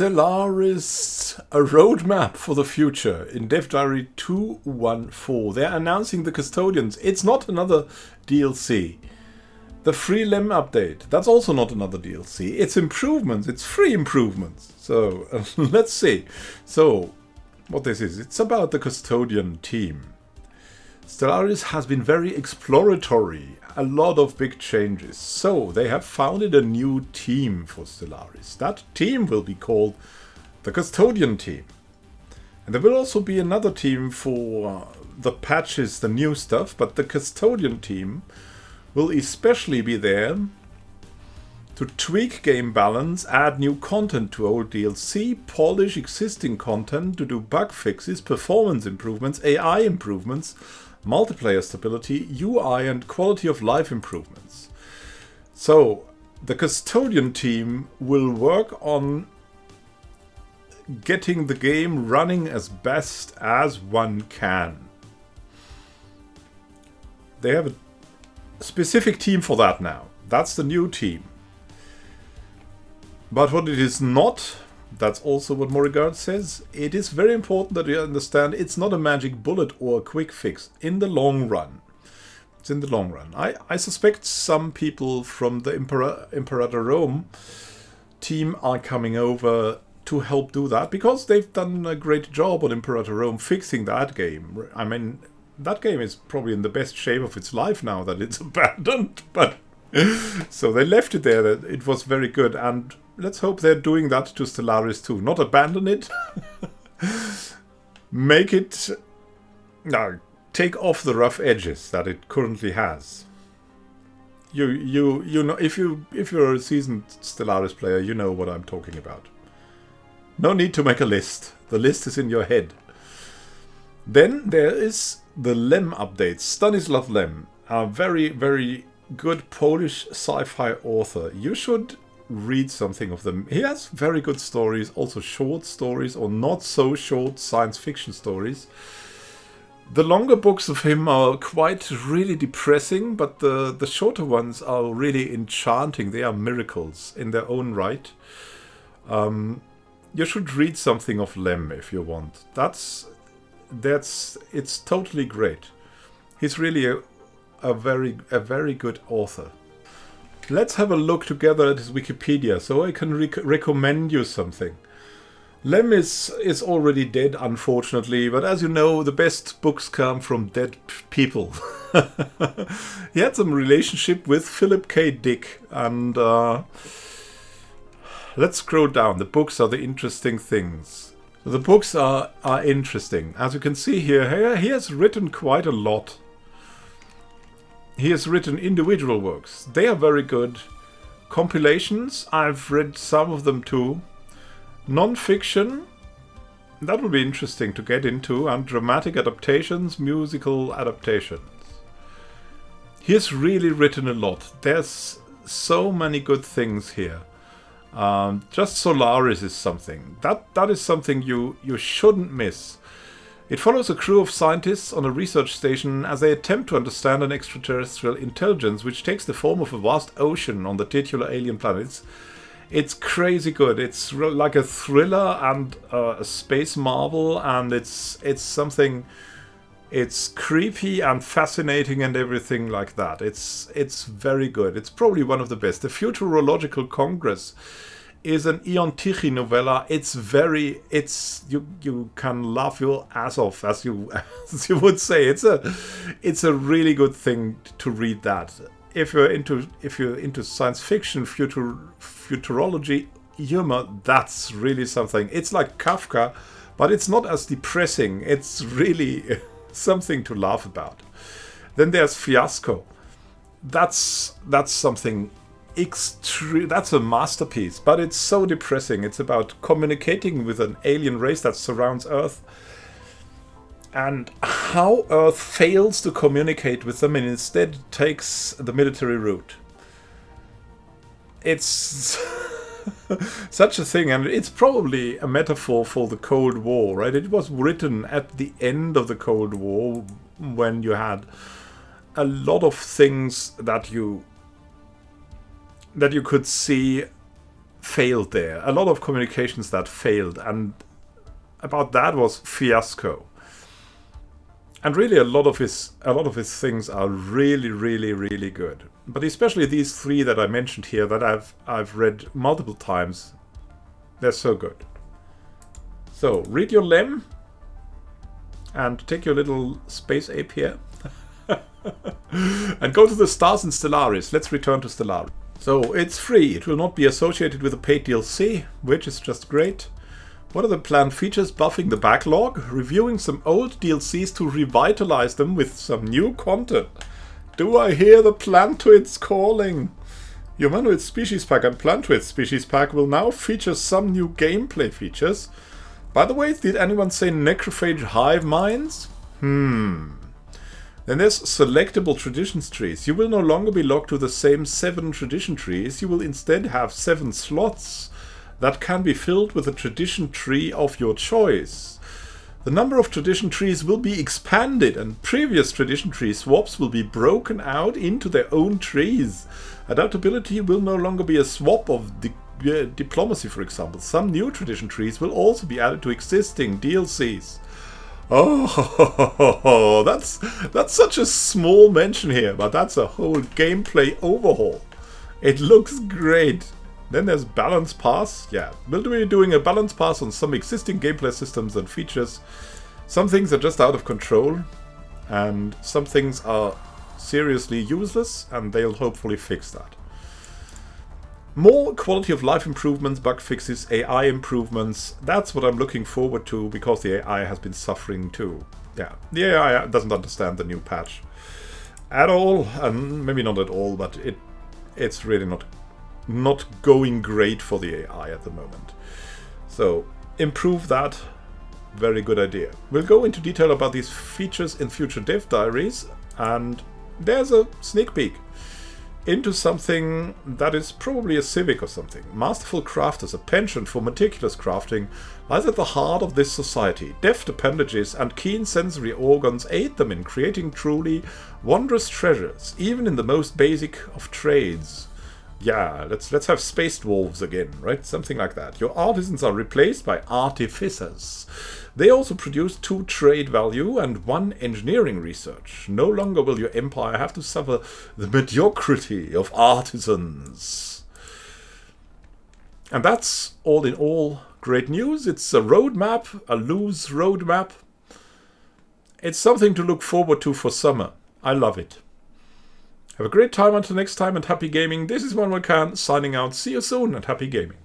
Stellaris, a roadmap for the future in Dev Diary 214. They're announcing the Custodians. It's not another DLC. The free Lem update, that's also not another DLC. It's improvements, it's free improvements. So, let's see. So, what this is, it's about the Custodian team. Stellaris has been very exploratory, a lot of big changes. So, they have founded a new team for Stellaris. That team will be called the Custodian team. And there will also be another team for the patches, the new stuff, but the Custodian team will especially be there to tweak game balance, add new content to old DLC, polish existing content to do bug fixes, performance improvements, AI improvements, multiplayer stability, UI and quality of life improvements. So, the Custodian team will work on getting the game running as best as one can. They have a specific team for that now. That's the new team. But what it is not, that's also what Morrigan says, it is very important that you understand it's not a magic bullet or a quick fix in the long run. It's in the long run. I suspect some people from the Imperator Rome team are coming over to help do that, because they've done a great job on Imperator Rome fixing that game. I mean, that game is probably in the best shape of its life now that it's abandoned, but so they left it there. It was very good, and let's hope they're doing that to Stellaris too. Not abandon it, make it, no, take off the rough edges that it currently has. You know, if you're a seasoned Stellaris player, you know what I'm talking about. No need to make a list. The list is in your head. Then there is the Lem updates. Stanislav Lem, a very, very good Polish sci-fi author. You should read something of them. He has very good stories, also short stories or not so short science fiction stories. The longer books of him are quite really depressing, but the shorter ones are really enchanting. They are miracles in their own right. You should read something of Lem if you want. It's totally great. He's really a very good author. Let's have a look together at his Wikipedia so I can recommend you something. Lem is already dead, unfortunately, but as you know, the best books come from dead people. He had some relationship with Philip K. Dick, and let's scroll down. The books are the interesting things. The books are interesting. As you can see here, he has written quite a lot. He has written individual works. They are very good. Compilations, I've read some of them too. Non-fiction, that would be interesting to get into. And dramatic adaptations, musical adaptations. He has really written a lot. There's so many good things here. Just Solaris is something. That is something you shouldn't miss. It follows a crew of scientists on a research station as they attempt to understand an extraterrestrial intelligence which takes the form of a vast ocean on the titular alien planet. It's crazy good. It's like a thriller and a space marvel, and it's something. It's creepy and fascinating and everything like that. It's very good. It's probably one of the best. The Futurological Congress is an Ion Tichy novella. You can laugh your ass off, as you would say. It's a really good thing to read that. If you're into science fiction, futurology, humor, that's really something. It's like Kafka, but it's not as depressing. It's really something to laugh about. Then there's Fiasco. That's something extreme. That's a masterpiece, but it's so depressing. It's about communicating with an alien race that surrounds Earth and how Earth fails to communicate with them and instead takes the military route. It's such a thing, and it's probably a metaphor for the Cold War, right? It was written at the end of the Cold War when you had a lot of things that you could see failed there. A lot of communications that failed, and about that was Fiasco. And really, a lot of his things are really, really, really good. But especially these three that I mentioned here, that I've read multiple times, they're so good. So read your Lem, and take your little space ape here, and go to the stars in Stellaris. Let's return to Stellaris. So it's free. It will not be associated with a paid DLC, which is just great. What are the planned features? Buffing the backlog, reviewing some old DLCs to revitalize them with some new content. Do I hear the Plantoids calling? Your Immanuel Species Pack and Plantoid Species Pack will now feature some new gameplay features. By the way, did anyone say necrophage hive minds? Then there's selectable traditions trees. You will no longer be locked to the same 7 tradition trees. You will instead have 7 slots that can be filled with a tradition tree of your choice. The number of tradition trees will be expanded, and previous tradition tree swaps will be broken out into their own trees. Adaptability will no longer be a swap of diplomacy, for example. Some new tradition trees will also be added to existing DLCs. Oh, that's such a small mention here, but that's a whole gameplay overhaul. It looks great. Then there's Balance Pass. Yeah, we'll be doing a Balance Pass on some existing gameplay systems and features. Some things are just out of control, and some things are seriously useless, and they'll hopefully fix that. More quality of life improvements, bug fixes, AI improvements. That's what I'm looking forward to, because the AI has been suffering too. Yeah, the AI doesn't understand the new patch at all, and maybe not at all, but it's really not going great for the AI at the moment. So improve that. Very good idea. We'll go into detail about these features in future dev diaries, and there's a sneak peek into something that is probably a civic or something. Masterful crafters, a penchant for meticulous crafting, lies at the heart of this society. Deft appendages and keen sensory organs aid them in creating truly wondrous treasures, even in the most basic of trades. Yeah, let's have space dwarves again, right? Something like that. Your artisans are replaced by artificers. They also produce 2 trade value and 1 engineering research. No longer will your empire have to suffer the mediocrity of artisans. And that's all in all great news. It's a roadmap, a loose roadmap. It's something to look forward to for summer. I love it. Have a great time until next time, and happy gaming. This is Immanuel Can signing out. See you soon and happy gaming.